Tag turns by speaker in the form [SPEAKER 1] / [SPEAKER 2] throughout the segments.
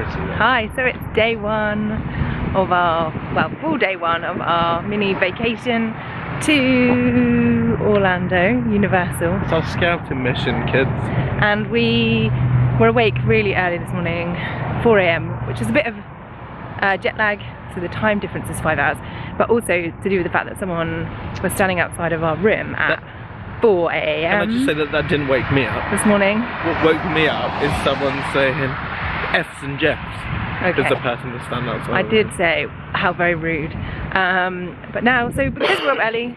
[SPEAKER 1] CityWalk.
[SPEAKER 2] Hi, so it's day one of our, well, full day one of our mini vacation to Orlando, Universal.
[SPEAKER 1] It's our scouting mission, kids.
[SPEAKER 2] And we were awake really early this morning, 4 AM, which is a bit of jet lag, so the time difference is 5 hours, but also to do with the fact that someone was standing outside of our room at 4 AM.
[SPEAKER 1] Can I just say that that didn't wake me up?
[SPEAKER 2] This morning.
[SPEAKER 1] What woke me up is someone saying F's and Jeffs.
[SPEAKER 2] Okay.
[SPEAKER 1] As the person to stand outside.
[SPEAKER 2] I did say, how very rude. But now, so because we're up early,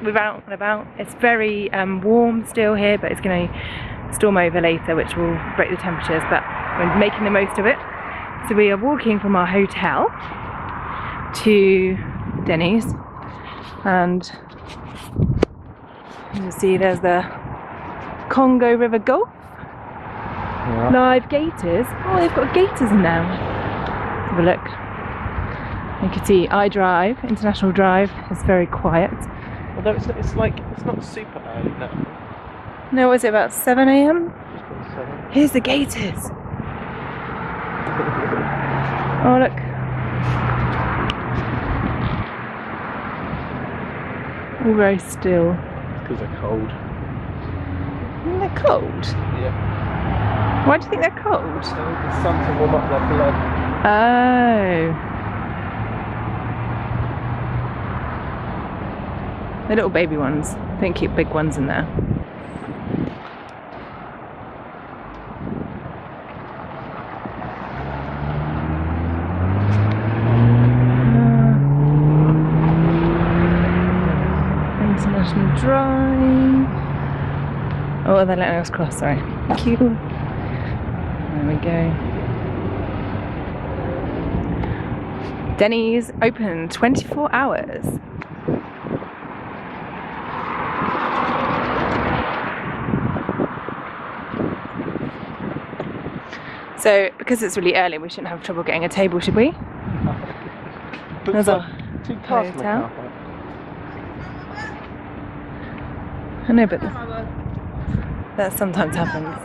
[SPEAKER 2] we're out and about. It's very warm still here, but it's going to storm over later, which will break the temperatures, but we're making the most of it. So we are walking from our hotel to Dennys, and you see there's the Congo River Golf. Yeah. Live gators. Oh, they've got gators in there. Let's have a look. You can see iDrive, International Drive, is very quiet.
[SPEAKER 1] Although it's not super early now.
[SPEAKER 2] No, was it about 7 AM?
[SPEAKER 1] Just about 7.
[SPEAKER 2] Here's the gators. Oh, look. All very still.
[SPEAKER 1] It's because they're cold.
[SPEAKER 2] They're cold?
[SPEAKER 1] Yeah.
[SPEAKER 2] Why do you think they're cold?
[SPEAKER 1] So the sun to warm up their blood.
[SPEAKER 2] Oh. The little baby ones. Don't keep big ones in there. International Drive. Oh, they're letting us cross, sorry. Thank you. There we go. Dennys open 24 hours. So, because it's really early, we shouldn't have trouble getting a table, should we?
[SPEAKER 1] But
[SPEAKER 2] There's our
[SPEAKER 1] 2 cars in the
[SPEAKER 2] hotel.
[SPEAKER 1] car park.
[SPEAKER 2] I know, but that sometimes happens.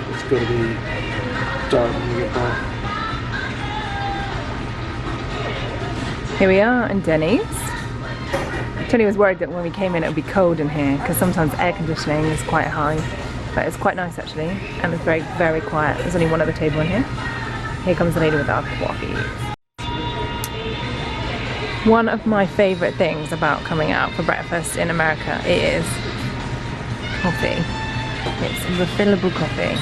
[SPEAKER 1] It's got to be dark when you get back.
[SPEAKER 2] Here we are in Dennys. Tony was worried that when we came in it would be cold in here because sometimes air conditioning is quite high, but it's quite nice actually, and it's very, very quiet. There's only one other table in here. Here comes the lady with our coffee. One of my favourite things about coming out for breakfast in America is coffee. It's refillable coffee.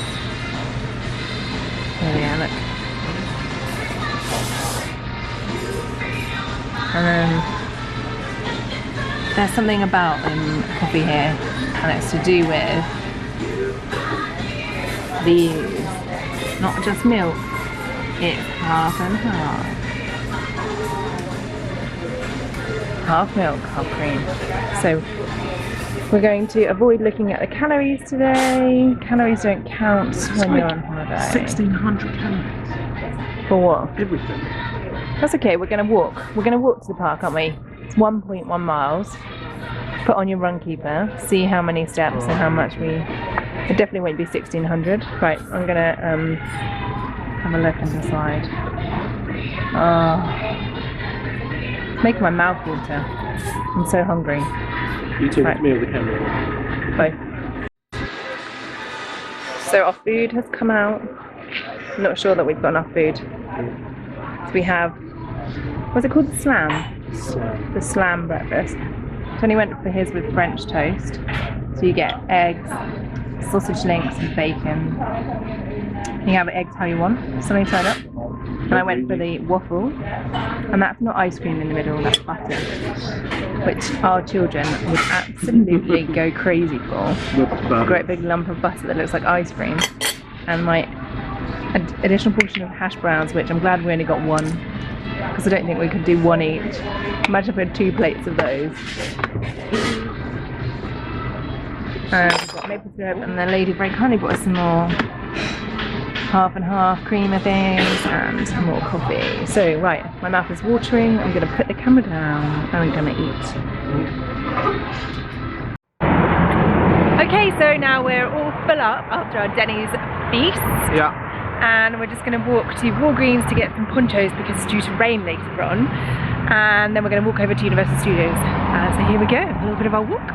[SPEAKER 2] There we are, look. And then there's something about coffee here, and it's to do with these. Not just milk, it's half and half. Half milk, half cream. So we're going to avoid looking at the calories today. Calories don't count when you're on holiday.
[SPEAKER 1] 1,600 calories.
[SPEAKER 2] For what?
[SPEAKER 1] Everything.
[SPEAKER 2] That's okay, we're going to walk. We're going to walk to the park, aren't we? It's 1.1 miles. Put on your run keeper, see how many steps and how much we... It definitely won't be 1,600. Right, I'm going to have a look and decide. Oh. It's making my mouth water. I'm so hungry.
[SPEAKER 1] You talking
[SPEAKER 2] right.
[SPEAKER 1] to me or the camera?
[SPEAKER 2] Both. So our food has come out. I'm not sure that we've got enough food. So we have, what's it called? The Slam?
[SPEAKER 1] Slam.
[SPEAKER 2] The Slam breakfast. Tony went for his with French toast. So you get eggs, sausage links and bacon. You have eggs how you want, sunny side up. And I went for the waffle, and that's not ice cream in the middle, that's butter, which our children would absolutely go crazy for. A great big lump of butter that looks like ice cream, and my additional portion of hash browns, which I'm glad we only got one, because I don't think we could do one each. Imagine if we had 2 plates of those. And we've got maple syrup, and the lady very kindly brought us some more half and half creamer things and more coffee. So right, my mouth is watering. I'm going to put the camera down and I'm going to eat. Okay, Okay, so now we're all full up after our Dennys feast.
[SPEAKER 1] Yeah.
[SPEAKER 2] And we're just going to walk to Walgreens to get some ponchos because it's due to rain later on. And then we're going to walk over to Universal Studios. So here we go, a little bit of our walk.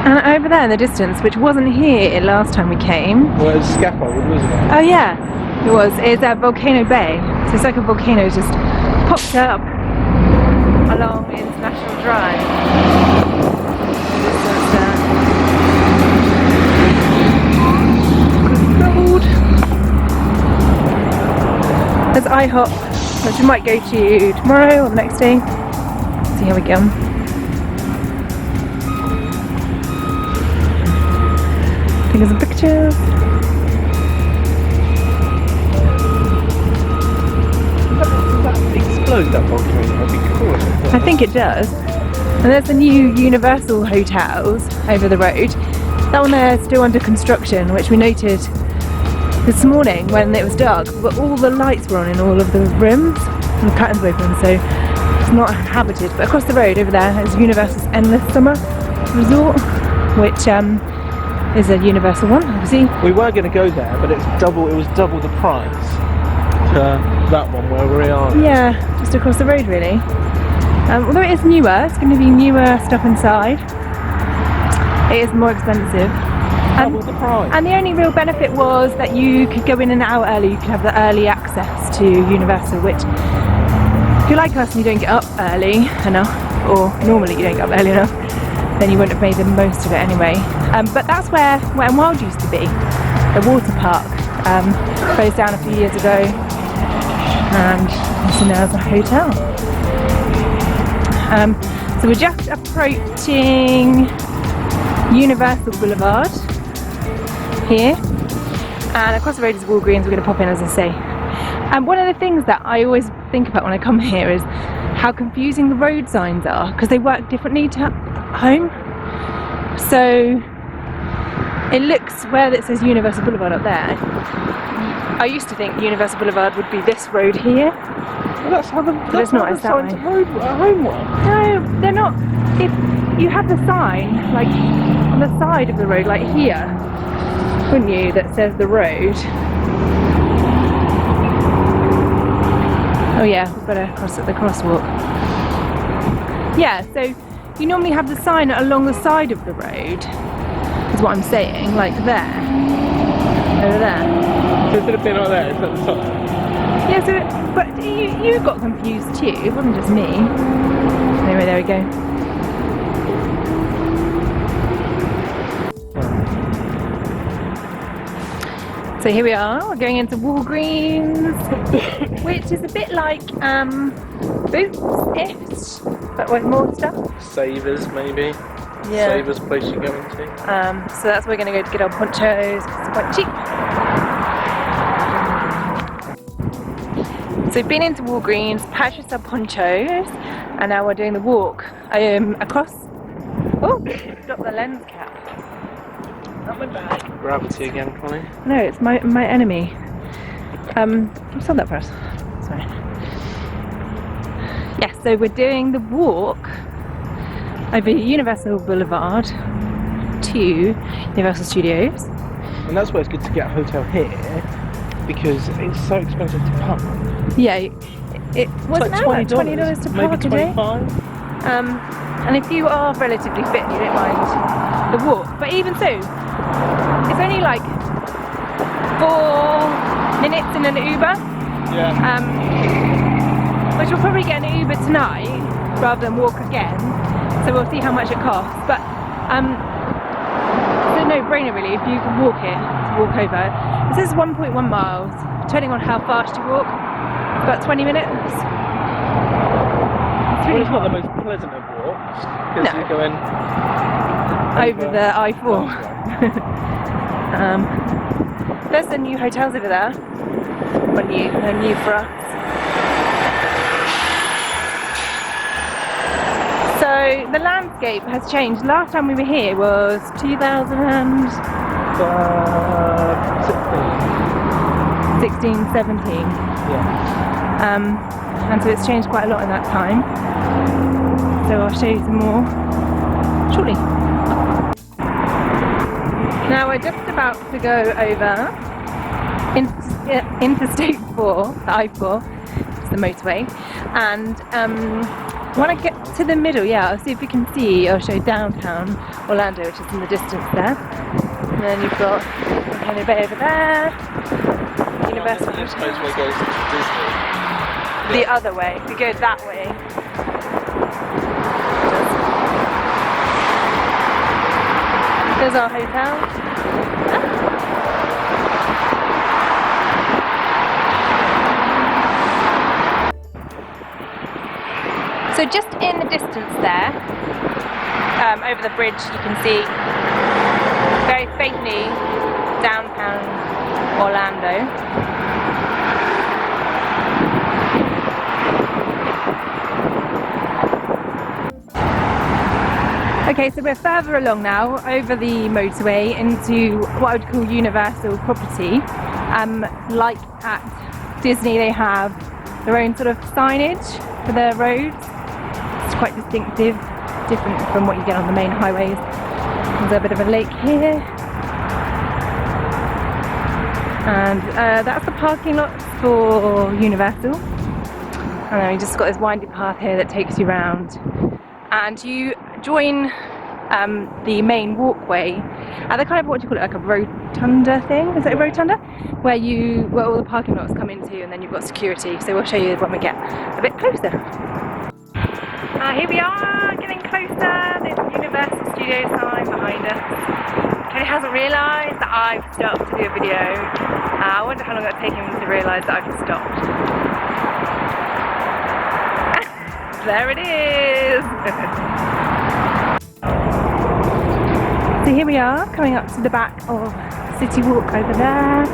[SPEAKER 2] And over there in the distance, which wasn't here last time we came.
[SPEAKER 1] Well, it was scaffold, wasn't it?
[SPEAKER 2] Oh yeah, it was. It's at Volcano Bay. So it's like a volcano just popped up along International Drive. Road. There's IHOP, which we might go to tomorrow or the next day. See how we go. Taking some pictures.
[SPEAKER 1] Explode that volcano, that'd be cool.
[SPEAKER 2] I think it does. And there's the new Universal hotels over the road. That one there is still under construction, which we noted this morning when it was dark, but all the lights were on in all of the rooms and the curtains were open, so it's not inhabited. But across the road over there is Universal's Endless Summer Resort, which is a Universal one, obviously.
[SPEAKER 1] We were going to go there, but it was double the price to that one where we are.
[SPEAKER 2] Yeah, just across the road really. Although it is newer, it's going to be newer stuff inside. It is more expensive.
[SPEAKER 1] Double the price.
[SPEAKER 2] And the only real benefit was that you could go in and out early. You could have the early access to Universal, which if you're like us and you don't get up early enough, or normally you don't get up early enough, then you wouldn't have made the most of it anyway. But that's where Wet n Wild used to be, the water park. Closed down a few years ago, and so now it's a hotel. So we're just approaching Universal Boulevard here, and across the road is Walgreens. We're going to pop in, as I say. One of the things that I always think about when I come here is how confusing the road signs are, because they work differently to home. So it looks, where it says Universal Boulevard up there, I used to think Universal Boulevard would be this road here.
[SPEAKER 1] Well, that's how the
[SPEAKER 2] it's not, it's that
[SPEAKER 1] signs
[SPEAKER 2] way.
[SPEAKER 1] road home one.
[SPEAKER 2] No, they're not. If you had the sign like on the side of the road, like here, wouldn't you, that says the road? Oh yeah, we've got to cross at the crosswalk. Yeah, so you normally have the sign along the side of the road, is what I'm saying, like there, over there.
[SPEAKER 1] So it would have been like that, it's at the top.
[SPEAKER 2] Yeah, so, but you got confused too, it wasn't just me. Anyway, there we go. So here we are, we're going into Walgreens, which is a bit like Boots-ish, but with more stuff.
[SPEAKER 1] Savers, maybe.
[SPEAKER 2] Yeah.
[SPEAKER 1] Savers place you're going to.
[SPEAKER 2] So that's where we're going to go to get our ponchos, because it's quite cheap. So we've been into Walgreens, purchased our ponchos, and now we're doing the walk across. Oh, dropped the lens cap. Not my bag.
[SPEAKER 1] Gravity again, Connie.
[SPEAKER 2] No, it's my enemy. What's on that for us? Sorry. Yes, so we're doing the walk over Universal Boulevard to Universal Studios.
[SPEAKER 1] And that's why it's good to get a hotel here, because it's so expensive to park.
[SPEAKER 2] Yeah, it was
[SPEAKER 1] like
[SPEAKER 2] now
[SPEAKER 1] $20
[SPEAKER 2] $20 to park
[SPEAKER 1] maybe
[SPEAKER 2] a day.
[SPEAKER 1] 25.
[SPEAKER 2] And if you are relatively fit and you don't mind the walk, but even so, it's only like 4 minutes in an Uber.
[SPEAKER 1] Yeah.
[SPEAKER 2] Which we'll probably get an Uber tonight rather than walk again. So we'll see how much it costs. But it's a no-brainer really if you can walk it to walk over. This is 1.1 miles, depending on how fast you walk. About 20 minutes.
[SPEAKER 1] Well, it's not the most pleasant of walks, because you're going
[SPEAKER 2] over the I-4. There's the new hotels over there. They're new for us. So the landscape has changed. Last time we were here was 2016, 17.
[SPEAKER 1] Yeah.
[SPEAKER 2] And so it's changed quite a lot in that time. So I'll show you some more shortly. Now we're just about to go over Interstate 4, the I-4, it's the motorway, and when I get to the middle, yeah, I'll see if we can see, I'll show you downtown Orlando, which is in the distance there. And then you've got Henry Bay over there, Universal.
[SPEAKER 1] This motorway goes to Disney.
[SPEAKER 2] The other way, if you go that way. There's our hotel. So just in the distance there, over the bridge, you can see very faintly downtown Orlando. Okay, so we're further along now over the motorway into what I would call Universal property. Like at Disney, they have their own sort of signage for their roads. It's quite distinctive, different from what you get on the main highways. There's a bit of a lake here. And that's the parking lots for Universal. And then we just got this windy path here that takes you around. And you join the main walkway at the kind of, what do you call it, like a rotunda thing? Is it a rotunda? Where all the parking lots come into, and then you've got security. So we'll show you when we get a bit closer. Here we are, getting closer. There's Universal Studios sign behind us. Tony hasn't realised that I've stopped to do a video. I wonder how long it'll take him to realise that I've just stopped. There it is! So here we are, coming up to the back of CityWalk over there.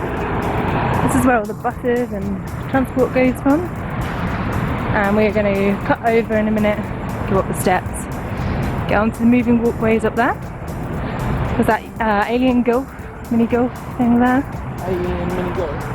[SPEAKER 2] This is where all the buses and transport goes from. And we're going to cut over in a minute, go up the steps, get onto the moving walkways up there. There's that alien golf, mini golf thing there.
[SPEAKER 1] Alien mini golf.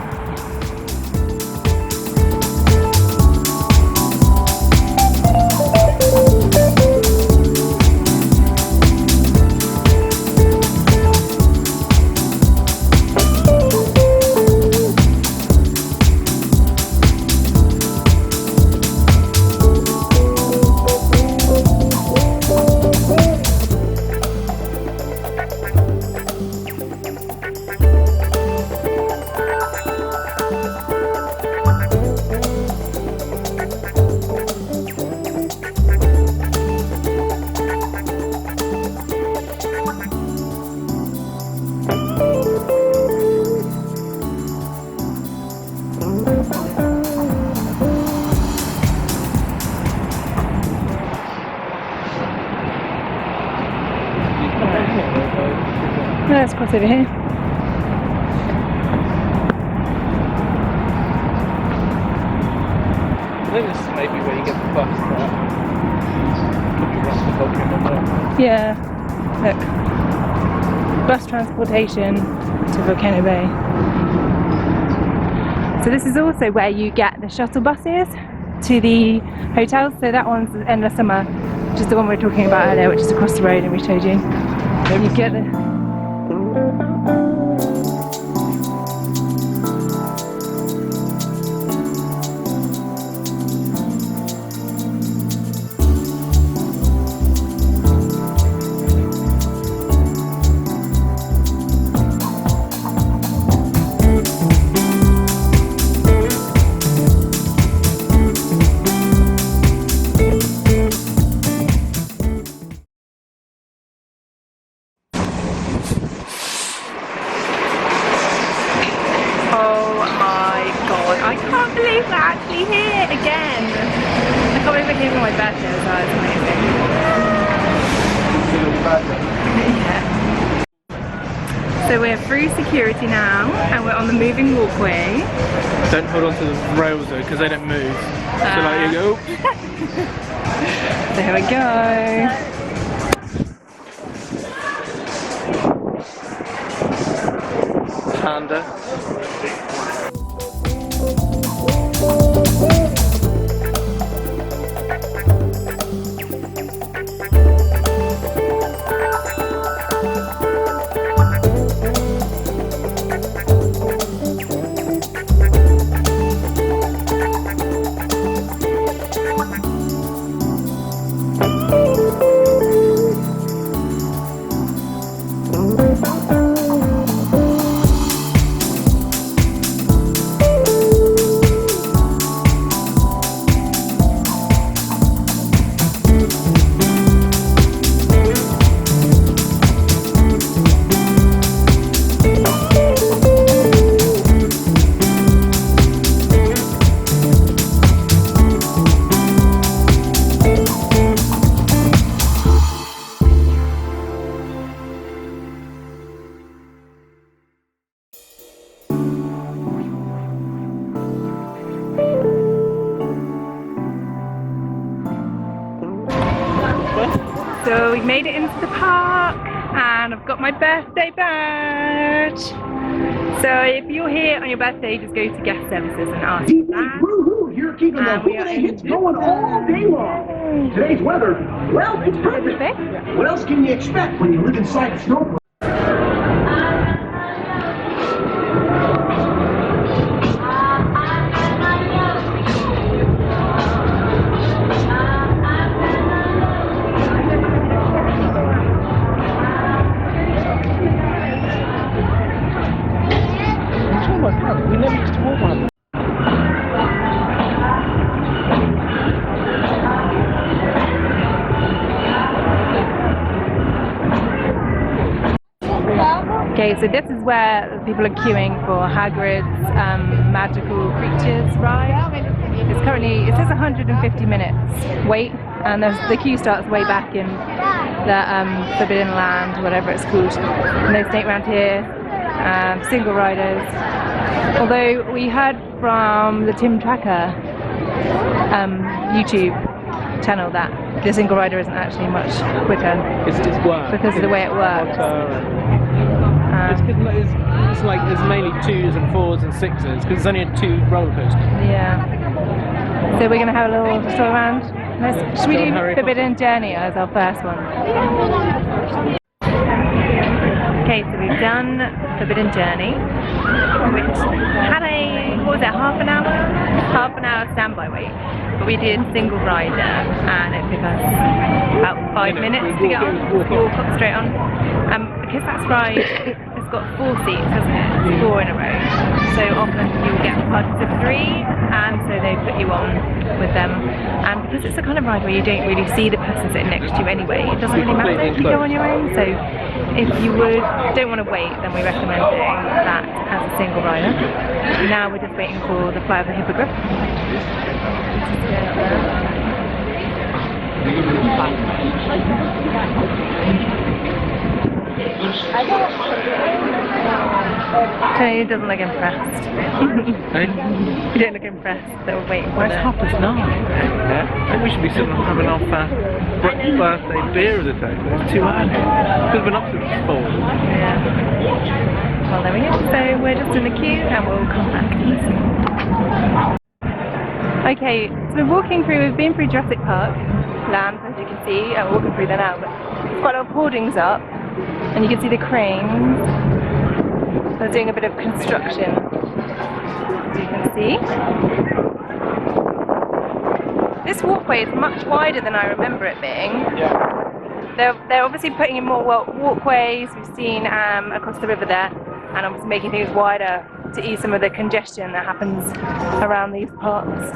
[SPEAKER 2] Let's cross over here.
[SPEAKER 1] I think this is maybe where you get the bus there.
[SPEAKER 2] Yeah, look. Bus transportation to Volcano Bay. So this is also where you get the shuttle buses to the hotels. So that one's Endless Summer, which is the one we were talking about earlier, which is across the road, and we showed you. You get the I can't believe we're actually here again. I can't believe we're here for my birthday as well, it's amazing. Yeah. So we're through security now and we're on the moving walkway.
[SPEAKER 1] Don't hold on to the rails though, because they don't move. So like you go.
[SPEAKER 2] So here we go.
[SPEAKER 1] Panda.
[SPEAKER 2] So we made it into the park and I've got my birthday badge. So if you're here on your birthday, just go to guest services and ask for that.
[SPEAKER 3] Woohoo! You're keeping the holiday hits going all day long. Today's weather, well, it's perfect. What else can you expect when you live inside a snowball?
[SPEAKER 1] We never used to walk one.
[SPEAKER 2] Okay, so this is where people are queuing for Hagrid's magical creatures ride. It's currently, it says 150 minutes wait, and the queue starts way back in the Forbidden Land, whatever it's called. And they stay around here, single riders. Although we heard from the Tim Tracker YouTube channel that the single rider isn't actually much quicker.
[SPEAKER 1] It's work.
[SPEAKER 2] Because of the way it works.
[SPEAKER 1] It's like there's mainly 2s and 4s and 6s because it's only a 2 roller coaster.
[SPEAKER 2] Yeah. So we're going to have a little stroll around. Should we do Forbidden Journey as our first one? Okay, so we've done Forbidden Journey, which had what was it, half an hour standby wait. But we did single rider and it took us about 5 minutes to get on, walk up straight on. Because that's ride, it's got 4 seats, hasn't it? It's 4 in a row. So often you'll get parties of 3 and so they put you on with them. And because it's the kind of ride where you don't really see the person sitting next to you anyway, it doesn't really matter if you go on your own. So if you don't want to wait, then we recommend doing that as a single rider. Now we're just waiting for the flight of the hippogriff. Tony doesn't look impressed. You don't look impressed that we're waiting for it.
[SPEAKER 1] It's 9:30. Yeah? Maybe we should be sitting and having our birthday beer of the day. It's too early. We've been up since 4.
[SPEAKER 2] Yeah. Well, there we go. So we're just in the queue and we'll come back to this. Okay, so we're walking through, we've been through Jurassic Park land, as you can see. I'm walking through there now, but there's quite a lot of hoardings up and you can see the cranes. They're doing a bit of construction, as you can see. This walkway is much wider than I remember it being.
[SPEAKER 1] Yeah.
[SPEAKER 2] They're obviously putting in more walkways, we've seen across the river there, and obviously making things wider to ease some of the congestion that happens around these parts.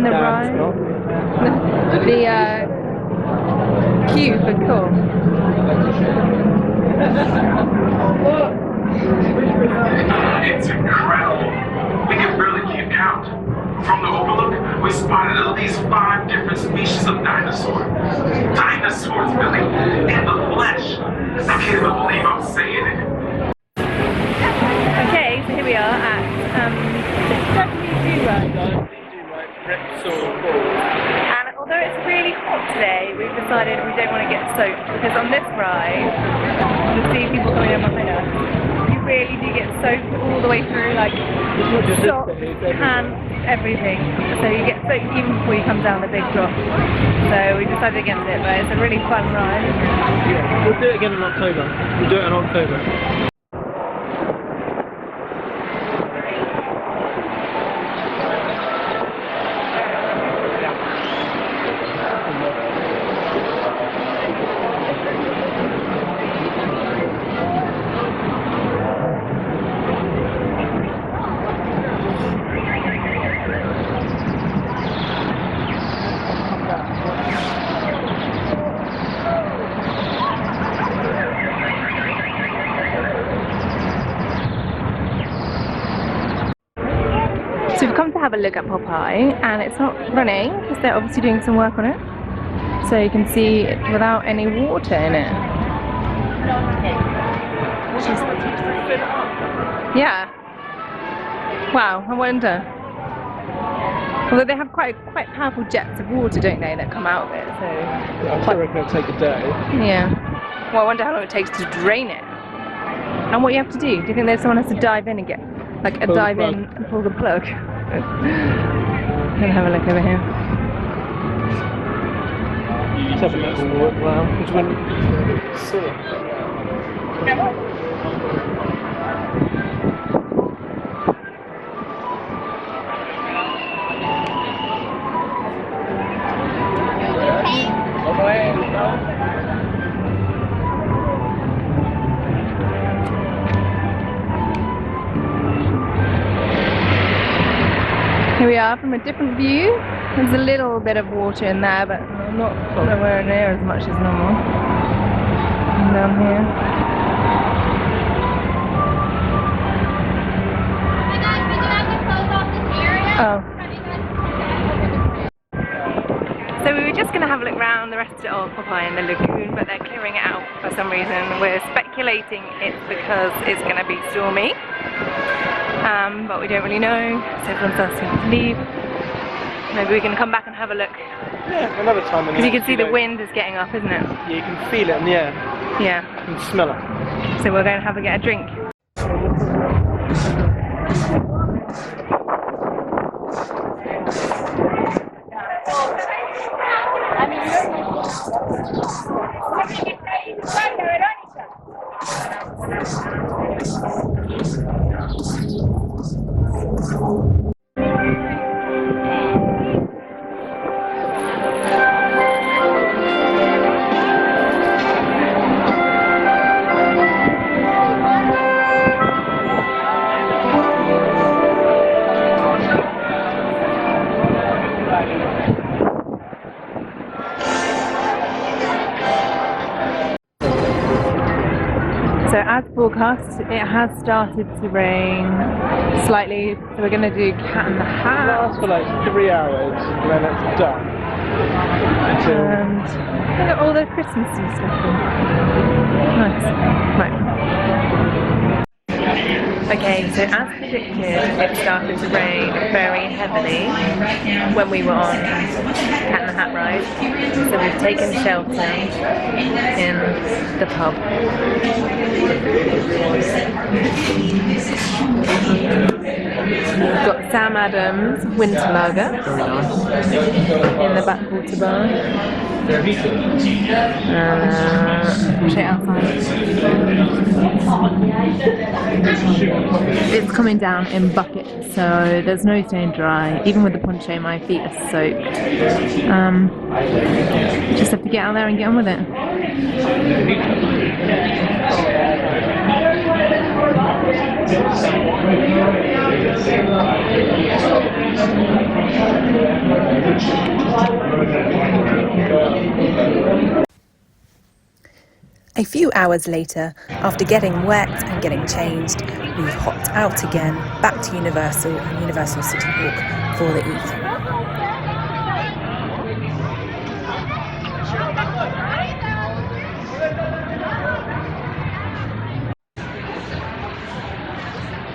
[SPEAKER 2] in the ride. The cube, but cool.
[SPEAKER 4] It's incredible. We can barely keep count. From the overlook, we spotted at least 5 different species of dinosaurs. Dinosaurs, Billy, in the flesh. I can't even believe I'm saying it.
[SPEAKER 2] Okay, so here we are at and although it's really hot today, we've decided we don't want to get soaked because on this ride, you see people coming up behind us. You really do get soaked all the way through, like socks, pants, everything. So you get soaked even before you come down the big drop. So we decided against it, but it's a really fun ride.
[SPEAKER 1] Yeah, we'll do it again in October. We'll do it in October.
[SPEAKER 2] So we've come to have a look at Popeye, and it's not running because they're obviously doing some work on it. So you can see it without any water in it. Yeah. Wow, I wonder. Although they have quite powerful jets of water, don't they, that come out of it. So
[SPEAKER 1] Yeah, I reckon it'll take a day.
[SPEAKER 2] yeah. Well, I wonder how long it takes to drain it. And what you have to do. Do you think there's someone has to dive in and get like a
[SPEAKER 1] Pull the
[SPEAKER 2] dive
[SPEAKER 1] plug.
[SPEAKER 2] in and pull the plug? Gonna have a look over here.
[SPEAKER 1] Let's have a little walk round. Which one? See.
[SPEAKER 2] Here we are from a different view. There's a little bit of water in there, but not nowhere near as much as normal. And down here. Oh. So we were just going to have a look around the rest of Popeye in the lagoon, but they're clearing it out for some reason. We're speculating it's because it's going to be stormy, but we don't really know. So everyone's asking us to leave. Maybe we can come back and have a look.
[SPEAKER 1] Yeah, another time.
[SPEAKER 2] Because you can see the wind is getting up, isn't it?
[SPEAKER 1] Yeah, you can feel it in the air.
[SPEAKER 2] Yeah.
[SPEAKER 1] You can smell it.
[SPEAKER 2] So we're going to get a drink. So as forecast, it has started to rain slightly, so we're going to do Cat in the
[SPEAKER 1] It
[SPEAKER 2] Hat.
[SPEAKER 1] lasts for like 3 hours and then it's done. Until
[SPEAKER 2] And look at all the Christmassy stuff. Nice. Right. Okay, so as predicted, it started to rain very heavily when we were on Cat in the Hat ride. So we've taken shelter in the pub. We've got Sam Adams Winter Lager in the backwater bar. Straight outside. It's coming down in buckets, so there's no staying dry. Even with the poncho, my feet are soaked. Just have to get out there and get on with it. A few hours later, after getting wet and getting changed, we've hopped out again, back to Universal and Universal CityWalk for the evening.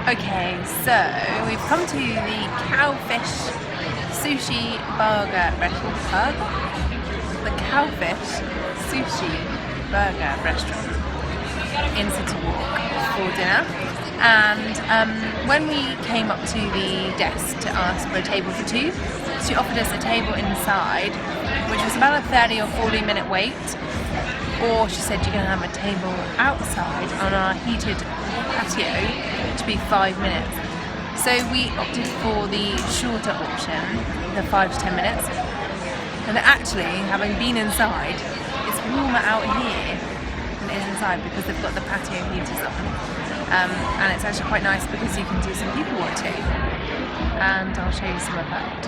[SPEAKER 2] Okay, so we've come to the CowFish Sushi Burger Restaurant. The CowFish Sushi Burger Restaurant in CityWalk for dinner. And when we came up to the desk to ask for a table for two, she offered us a table inside, which was about a 30 or 40 minute wait. Or she said you're going to have a table outside on our heated patio to be 5 minutes. So we opted for the shorter option, the 5 to 10 minutes. And actually, having been inside, it's warmer out here than it is inside because they've got the patio heaters on. And it's actually quite nice because you can do some people watching. And I'll show you some of that.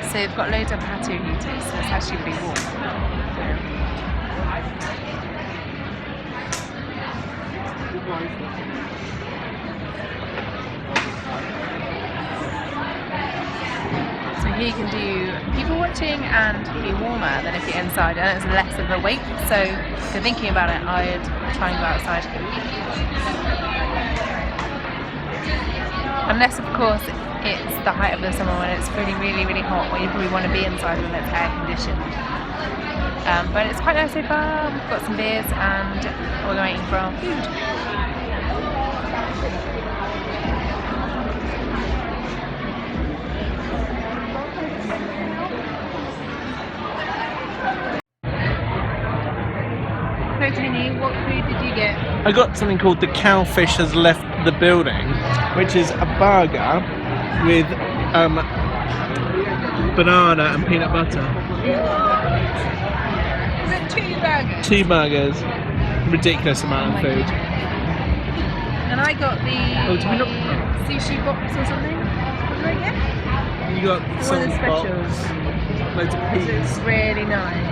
[SPEAKER 2] So they've got loads of patio heaters, so it's actually really warm. So here you can do people watching and be warmer than if you're inside, and it's less of a wait. So if you're thinking about it, I'd try and go outside. Unless of course it's the height of the summer when it's really hot, where you probably want to be inside when it's air conditioned. But it's quite nice so far. We've got some beers and we're waiting for our food. So Tony, what food did you get?
[SPEAKER 1] I got something called the CowFish Has Left the Building, which is a burger with banana and peanut butter.
[SPEAKER 2] Is it 2 burgers?
[SPEAKER 1] 2 burgers. Ridiculous amount of food.
[SPEAKER 2] And I got the
[SPEAKER 1] did we not-
[SPEAKER 2] sushi box or something. What did I get?
[SPEAKER 1] You got
[SPEAKER 2] One of
[SPEAKER 1] some
[SPEAKER 2] the specials.
[SPEAKER 1] loads of
[SPEAKER 2] This
[SPEAKER 1] peas.
[SPEAKER 2] is really nice.